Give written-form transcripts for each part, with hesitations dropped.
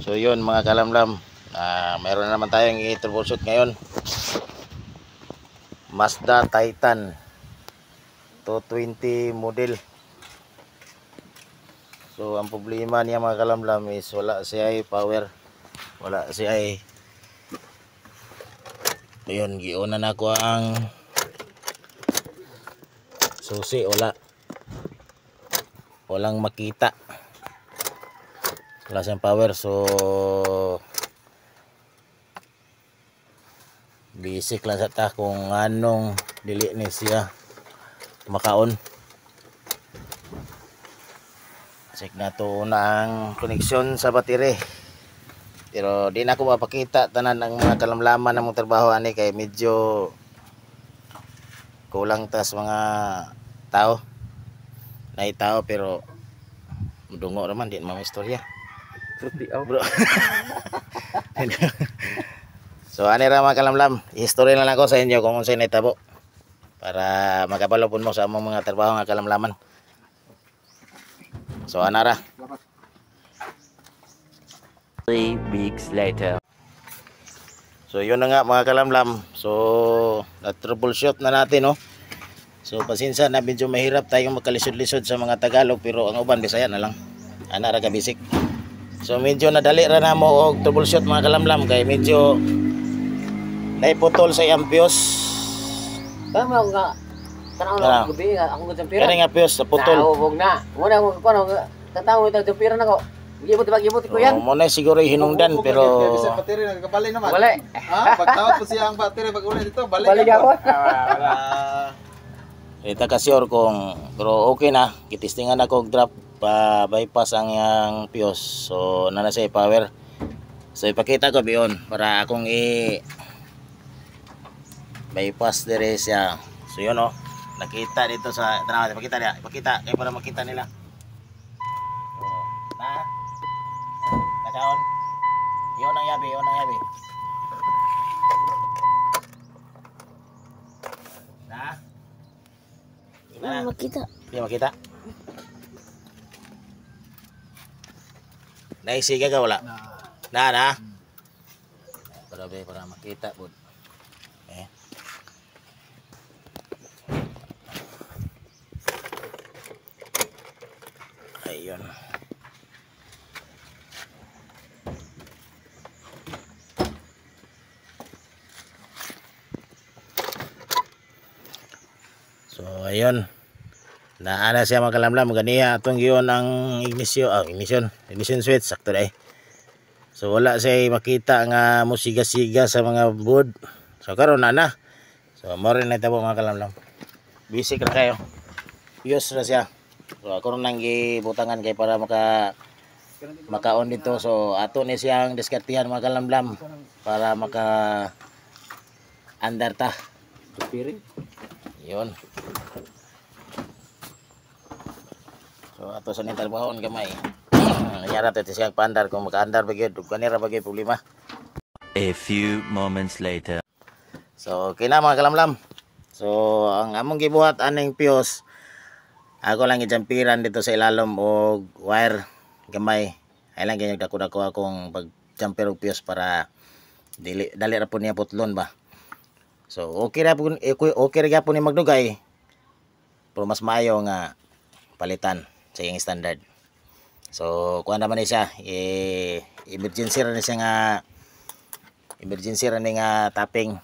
So yun mga kalamlam, mayroon na naman tayong i-troubleshoot ngayon. Mazda Titan 220 model. So ang problema niya mga kalamlam is wala siya power, wala siya ayun, giunan ako ang susi, walang makita, wala siyang power. So basic lang sa ta kung anong dili ni siya makaon. Check na to na ang connection sa battery, pero di na ako mapakita tanan ang mga kalamlaman ng mga trabaho ani kay medyo kulang tas mga tao pero mudungo naman di mga istorya bro. So ani ra mga kalamlam, history na lang ko sa inyo kung unsay nahitabo para makabalo pud mo sa among mga trabaho nga kalamlaman. So ana ra. 3 weeks later. So yun na nga mga kalamlam. So na-troubleshoot na natin, no. So pasensya na medyo mahirap tayong magkalisod-lisod sa mga Tagalog, pero ang uban Bisaya na lang. Ana ra ka basic. So medyo nadali ra na mo og troubleshoot mga kalamlam kay medyo naiputol sa iyang fuse. Tama nga. Tanaw na gabi ako ng jampira. Kani nga fuse sa putol. Nawog na. Muna ko kuno tatawo ito jampira nako. Gibot ko yan. Mo na siguro hinungdan pero bisa battery nagkabali naman. Wala. Ha? Pagtawag po siya ang battery pag ulit dito, balik ako. Ita ka sure kung pero okay na. Kitistingan ako og drop pa bypass ang yang fuse. So nana siya power. So ipakita ko biyon para akong bypass dire siya. So yun, oh. Nakita dito sa tanaw, ipakita kay para makita nila. So, nakaon. Yun ang yabi. Makita. Di makita. Naisiga ka wala? Na. Para makita bud. Ayun. So ayun. Naana siya mga kalamlam ganiya atong giyon ang ignition switch sakto dai. So wala siya makita nga musiga-siga sa mga board. So karon na. So mo rin nahitabo mga kalamlam. Basic ra kayo. Fuse ra siya. So ako nang gibutangan kay para makaon dito. So ato ni siyang diskartihan mga kalamlam para maka andar ta. Piring. Yun. So ato sa nitalbahon gamay. Nangyara to siyang pandar kung maka-andar bagay ug kanira bagay problema. A few moments later. So okay na mga kalamlam. So ang among gibuhat aning fuse, ako lang gijampiran dito sa ilalom og wire gamay. Ay lang ganyag dako-dako akong pag-jumper og fuse para dali ra po niya putlon ba. So okay ra po ni magdugay. Pero mas maayo nga palitan sa iyang standard. So kuha naman ni siya emergency ra ni siya nga tapping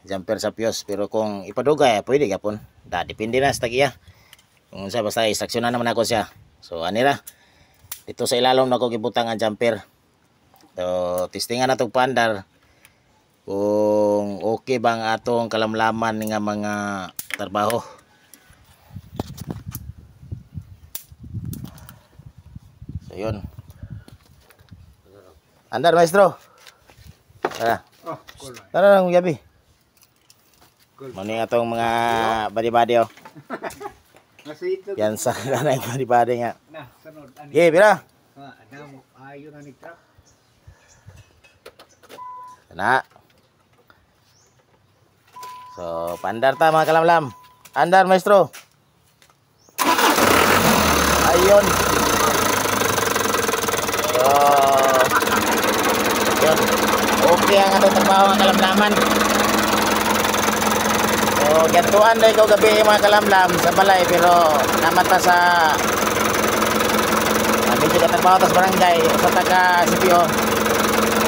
jumper sa fuse, pero kung ipadugay pwede gapon. Depende na sa tagiya. Kung sa basta instruksyonan naman ako siya. So anira dito sa ilalom nako gibutang ang jumper. So testingan natong pandar kung okay bang atong kalamlaman nga mga trabaho. So yun. Andar maestro. Tara. Tara lang gabi. Mani atong mga badi-badi oh. Yan sa kanay badi-badi nga. Ye, pira. Ayo na ni truck. Na. So, pandar ta mga kalamlam. Andar maestro. Ayun. So, trabaho ang kalamlaman. So, gantuan na ikaw gabi mga kalamlam sa balay, pero namata sa medyo katrabaho tas barangay sa taga CPO.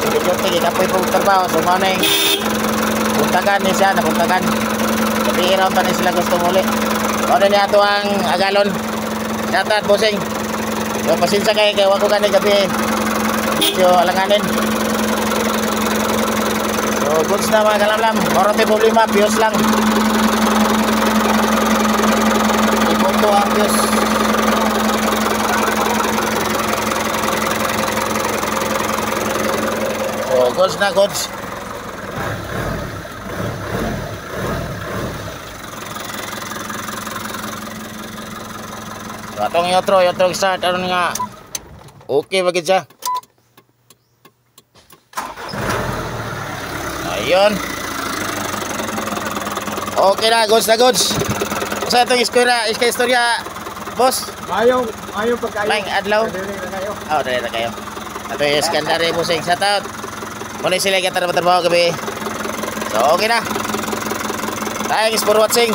Medyo tingin kapoy po trabaho. So, mauna yung puntagan niya siya, napuntagan. Gabi raw pa sila gusto muli. Mauna niya ito ang agalon. Shoutout, bossing. So, pasensya kayo kaya wako ka gabi. Medyo alanganin. So, goods na mga kalamlam. Marote problema, piyos lang. Ipunto ang piyos. So, goods na goods. So, atong yotro start. Ano nga? Okay, bagit siya. Ayun. Okay na, goods na goods. Sa itong istorya, boss. Ayaw pagkain. Maing adlaw. Dali na kayo. Oh, dali na kayo. Ito yung Iskandari, bossing. Shout out. Muna sila yung trabaho gabi. So, okay na. Thanks for watching.